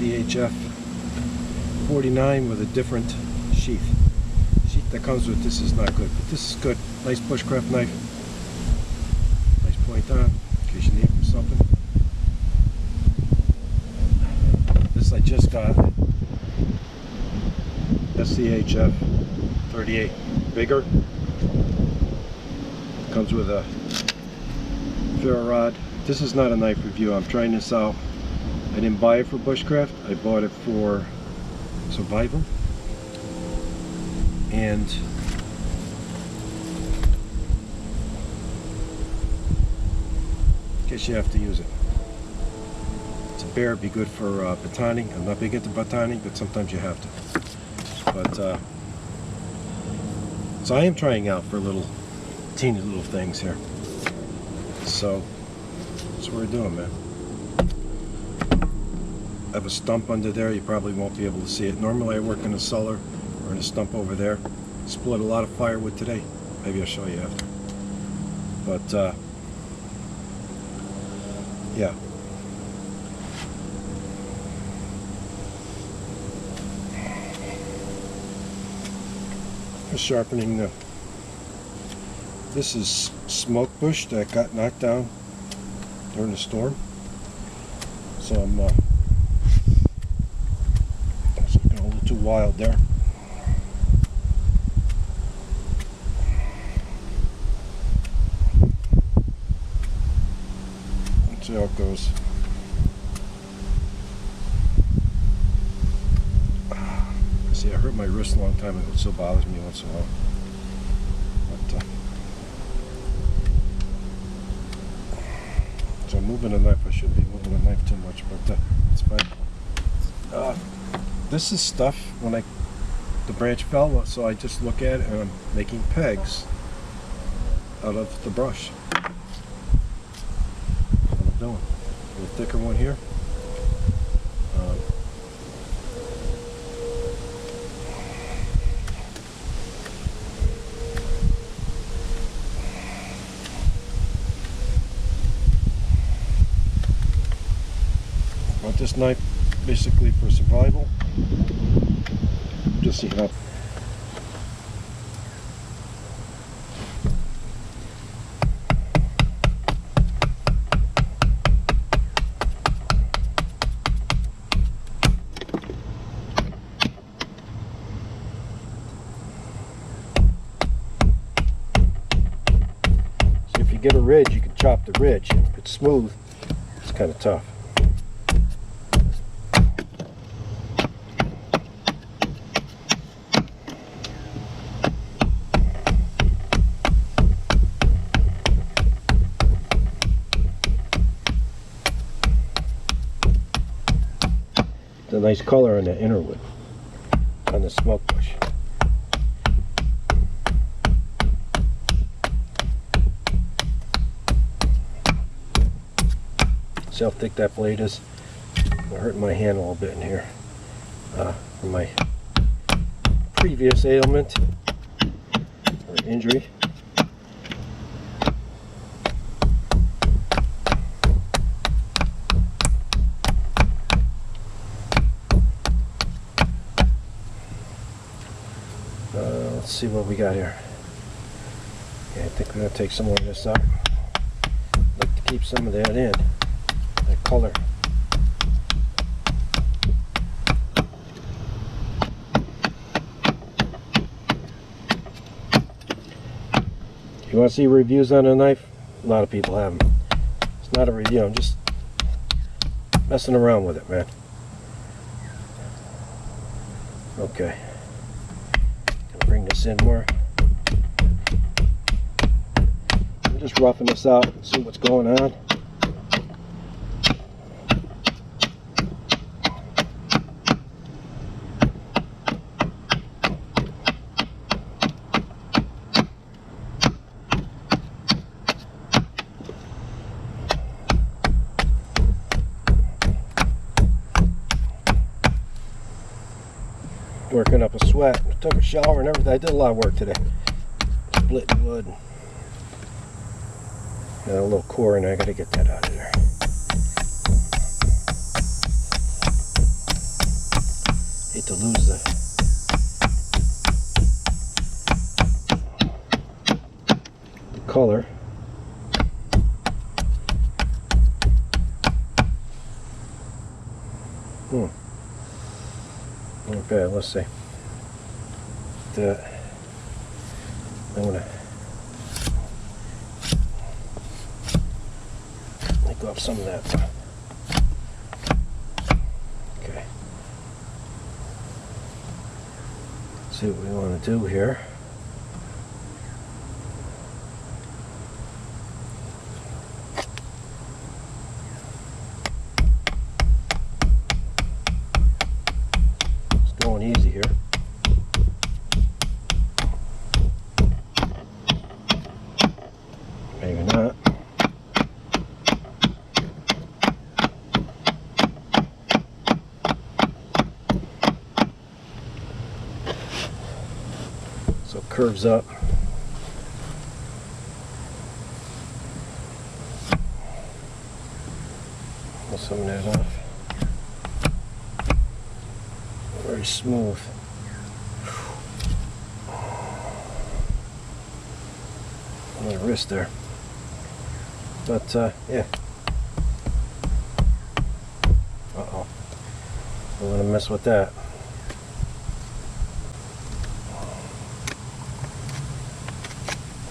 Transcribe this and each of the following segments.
SCHF49 with a different sheath. The sheath that comes with this is not good, but this is good. Nice bushcraft knife. Nice point on, in case you need it for something. This I just got. SCHF38. Bigger. Comes with a ferrorod. This is not a knife review. I'm trying this out. I didn't buy it for bushcraft. I bought it for survival. And I guess you have to use it. It's a bear. Be good for batoning. I'm not big into batoning, but sometimes you have to. But so I am trying out for teeny little things here. So that's what we're doing, man. I have a stump under there. You probably won't be able to see it. Normally I work in a cellar or in a stump over there. Split a lot of firewood today. Maybe I'll show you after. But yeah. Sharpening the, this is smoke bush that got knocked down during the storm, so I'm looking a little too wild there. Let's see how it goes. See, I hurt my wrist a long time ago. It still bothers me once in a while. But, so I'm moving a knife. I shouldn't be moving a knife too much, but it's fine. This is stuff when the branch fell, so I just look at it and I'm making pegs out of the brush. That's what I'm doing. A little thicker one here. Want this knife basically for survival. Just see how. So if you get a ridge, you can chop the ridge. If it's smooth, it's kind of tough. A nice color on the inner wood, on the smoke bush. See how thick that blade is? It's hurting my hand a little bit in here from my previous ailment or injury. Let's see what we got here. Okay, I think we're going to take some more of this out. I'd like to keep some of that in, that color. If you want to see reviews on a knife, a lot of people have them. It's not a review, I'm just messing around with it, man. Okay. Bring this in more. I'm just roughing this out and see what's going on. Working up a sweat. I took a shower and everything. I did a lot of work today. Splitting wood. Got a little core in there. I gotta get that out of there. hate to lose the color. Not bad. Let's see. I'm gonna let go of some of that. Okay. Let's see what we want to do here. Easy here. Maybe not. So it curves up. Pull some of that off. Very smooth. On the wrist there. But yeah. Uh-oh. I'm gonna mess with that.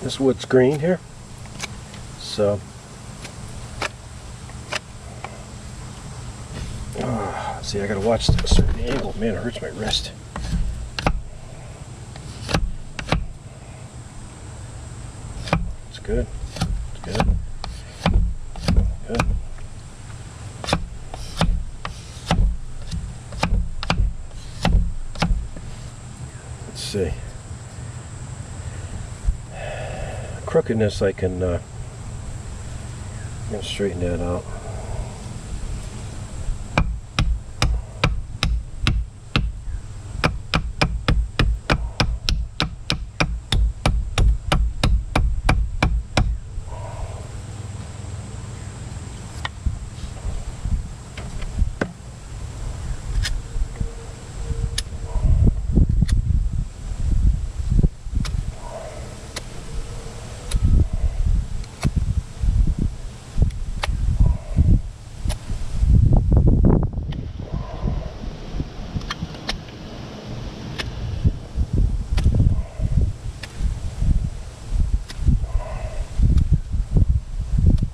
This wood's green here. So see, I gotta watch a certain angle. Man, it hurts my wrist. It's good. It's good. Good. Let's see. Crookedness, I can straighten that out.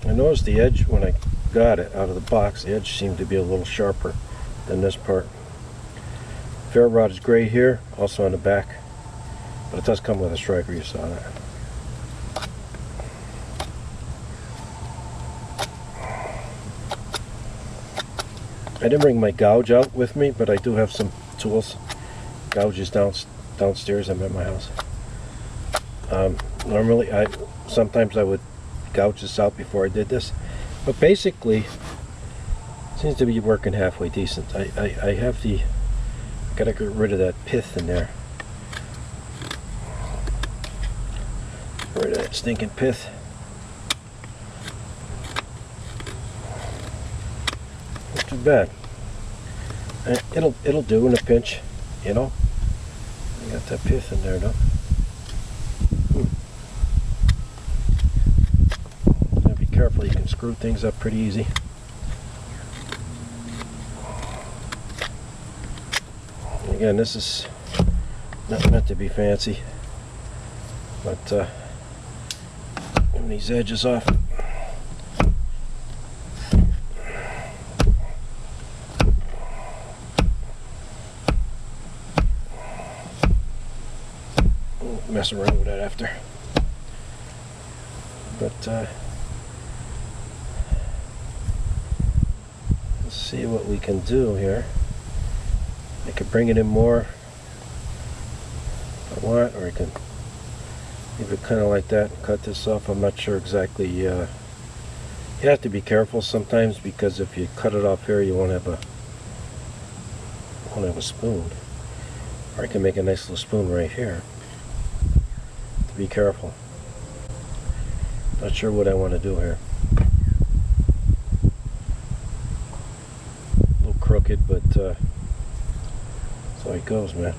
I noticed the edge when I got it out of the box, the edge seemed to be a little sharper than this part. Ferrorod is gray here, also on the back, but it does come with a striker, you saw that. I didn't bring my gouge out with me, but I do have some tools. Gouges downstairs. I'm at my house. Normally, sometimes I would gouge this out before I did this, but basically, it seems to be working halfway decent. I have the gotta get rid of that pith in there. Get rid of that stinking pith. Not too bad. It'll do in a pinch, you know. I got that pith in there, though. Gotta be careful. You can screw things up pretty easy. And again, this is not meant to be fancy, but getting these edges off. Mess around with that after, but let's see what we can do here. I could bring it in more if I want, or I can leave it kind of like that and cut this off. I'm not sure exactly. You have to be careful sometimes, because if you cut it off here, you won't have a spoon. Or I can make a nice little spoon right here. Be careful. Not sure what I want to do here. A little crooked, but it's So it goes, man.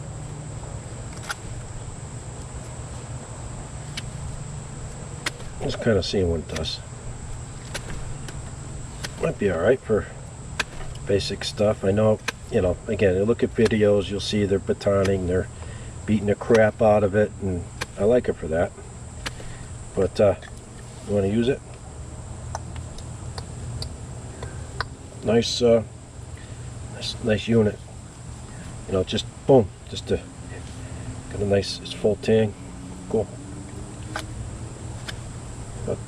Just kind of seeing what it does. Might be alright for basic stuff. I know, you know, again, you look at videos, you'll see they're batoning, they're beating the crap out of it, and I like it for that. But you want to use it? Nice, nice unit. You know, just boom, just to get a nice, it's full tang. Cool. But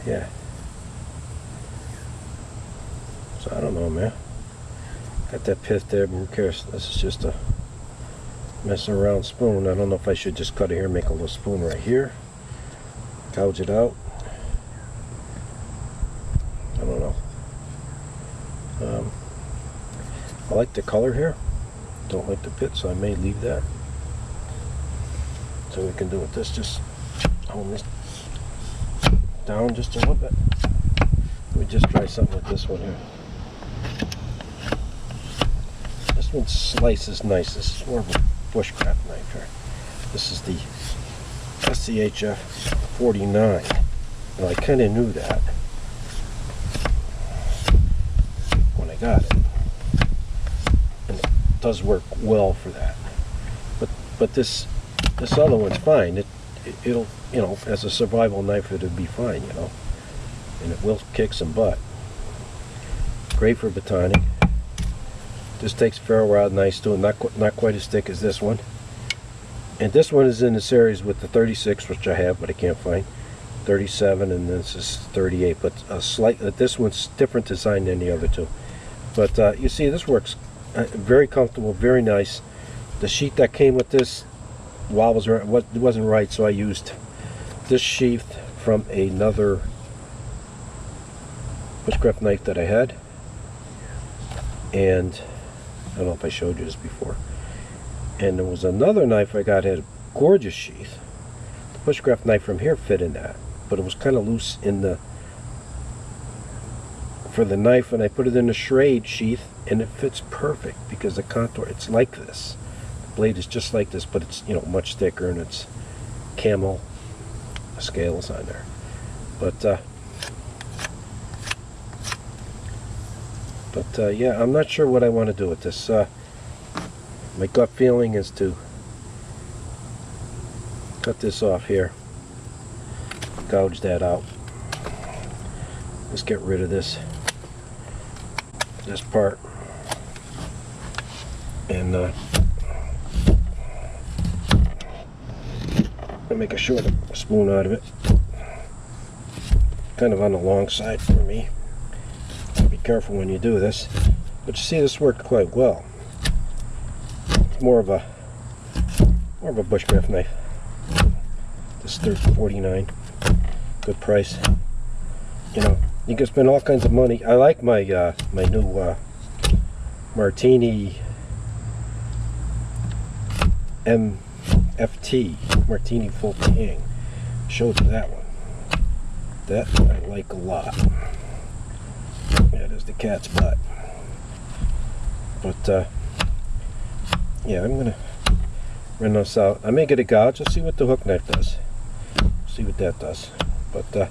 yeah. So I don't know, man. Got that pith there, but who cares? This is just a messing around spoon. I don't know if I should just cut it here and make a little spoon right here. Gouge it out. I don't know. I like the color here. Don't like the pit, so I may leave that. So we can do with this, just hold this down just a little bit. We just try something with this one here. This one slices nice. This is more of a Bushcraft knife here. This is the SCHF49. Well, I kind of knew that when I got it, and it does work well for that. But this other one's fine. It'll, you know, as a survival knife, it'll be fine, you know, and it will kick some butt. Great for batoning. This takes ferrorod nice too, not quite as thick as this one. And this one is in the series with the 36, which I have, but I can't find. 37, and this is 38. But this one's different design than the other two. But you see, this works very comfortable, very nice. The sheath that came with this wasn't right, so I used this sheath from another Bushcraft knife that I had. And I don't know if I showed you this before. And there was another knife I got, had a gorgeous sheath. The Bushcraft knife from here fit in that, but it was kind of loose in the for the knife, and I put it in the Schrade sheath, and it fits perfect because the contour, it's like this. The blade is just like this, but it's, you know, much thicker, and it's camel scales on there. But yeah, I'm not sure what I want to do with this. My gut feeling is to cut this off here, gouge that out. Let's get rid of this part, and make a short spoon out of it. Kind of on the long side for me. Be careful when you do this, but you see, this worked quite well. It's more of a Bushcraft knife. This is $49, good price. You know, you can spend all kinds of money. I like my my new Martini MFT Martini Full Tang. Showed you that one. That I like a lot. That is the cat's butt. But yeah, I'm gonna run this out. I may get a gouge. Let's see what the hook knife does. See what that does. But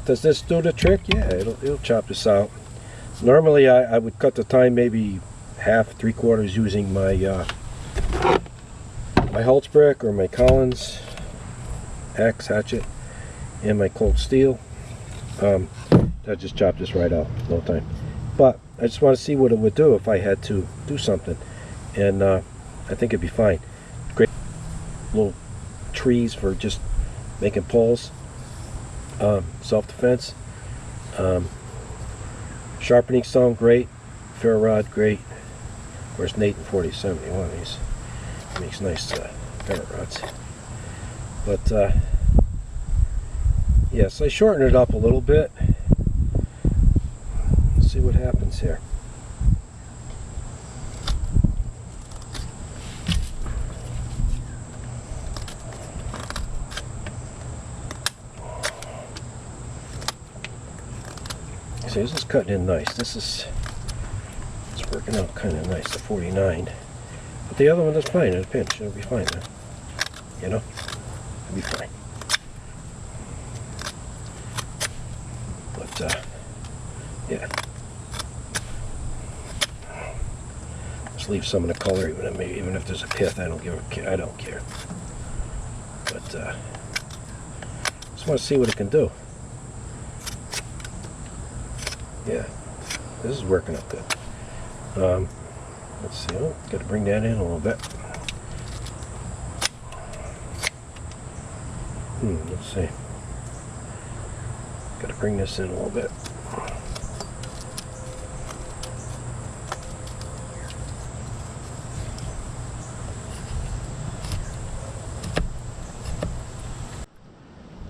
does this do the trick? Yeah, it'll chop this out. Normally I would cut the tine maybe half, 3/4 using my my Holtzbrick or my Collins axe hatchet and my cold steel. I just chopped this right out, no time. But I just want to see what it would do if I had to do something, and I think it'd be fine. Great little trees for just making poles. Self-defense. Sharpening stone, great. Ferrorod, great. Of course, Nate in 4071, he makes nice ferrods. But yes, I shortened it up a little bit. Let's see what happens here. See, this is cutting in nice. This is It's working out kind of nice, the 49. But the other one is fine at a pinch. It'll be fine, man. You know? It'll be fine. But, yeah. Just leave some of the color, even if there's a pith. I don't care. But, just want to see what it can do. Yeah. This is working out good. Let's see. Oh, got to bring that in a little bit. Let's see. Got to bring this in a little bit.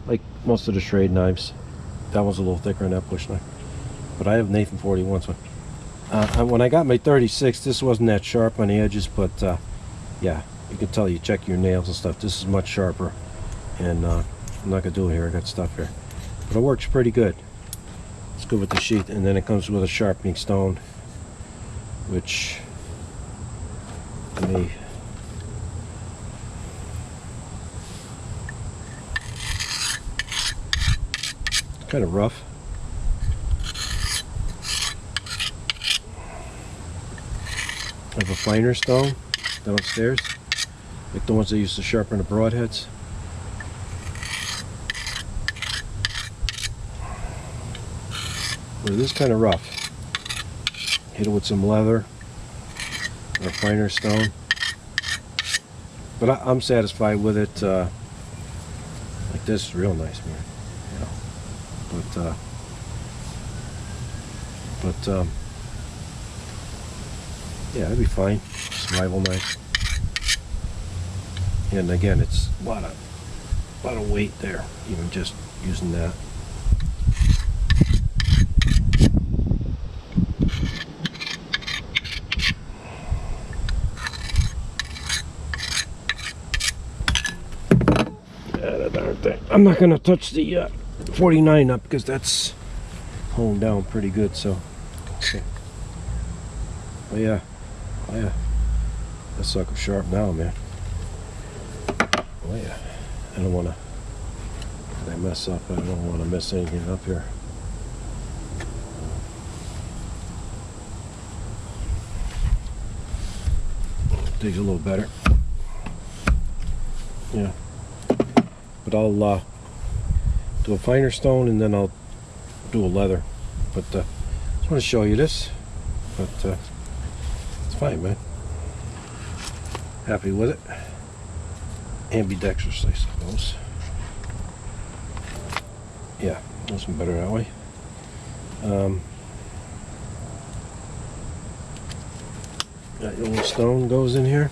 Like most of the Schrade knives, that one's a little thicker than that bush knife. But I have Nathan 41s one. When I got my 36, this wasn't that sharp on the edges, but yeah, you can tell, you check your nails and stuff. This is much sharper, and I'm not gonna do it here. I got stuff here, but it works pretty good. It's good with the sheath, and then it comes with a sharpening stone, which to me, it's kind of rough. I have a finer stone downstairs, like the ones they used to sharpen the broadheads. But it is kind of rough. Hit it with some leather or finer stone. But I'm satisfied with it. Like this is real nice, man. Yeah. But yeah, it'd be fine. Survival knife. And again, it's a lot of weight there, even just using that. I'm not gonna touch the 49 up because that's honed down pretty good. So, okay. But yeah. Oh yeah, that sucker's sharp now, man. Oh yeah, I don't want to mess up. I don't want to mess anything up here. Digs a little better. Yeah, but I'll do a finer stone and then I'll do a leather. But just want to show you this. But fine, man. Happy with it. Ambidextrously, I suppose. Yeah, that's better that way. That little stone goes in here.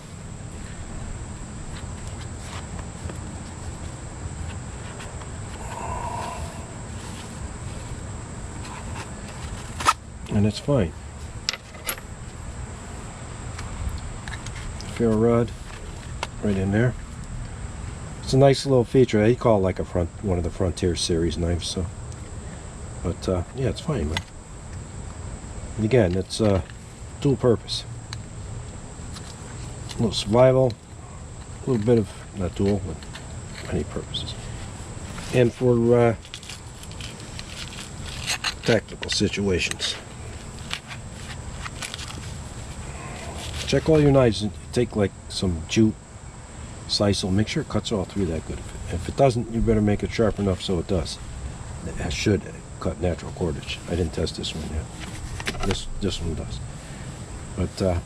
And it's fine. Ferrorod right in there. It's a nice little feature. They call it like one of the Frontier series knives. So, but yeah, it's fine, man. And again, it's dual purpose. A little survival, a little bit of not dual, but many purposes, and for tactical situations. Check all your knives and take like some jute, sisal, make sure it cuts all through that good. If it doesn't, you better make it sharp enough so it does. It should cut natural cordage. I didn't test this one yet. This one does. But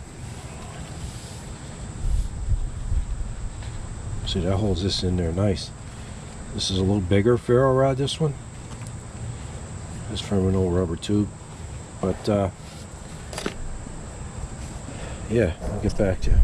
see, that holds this in there nice. This is a little bigger ferro rod, this one. It's from an old rubber tube. But yeah, I'll get back to you.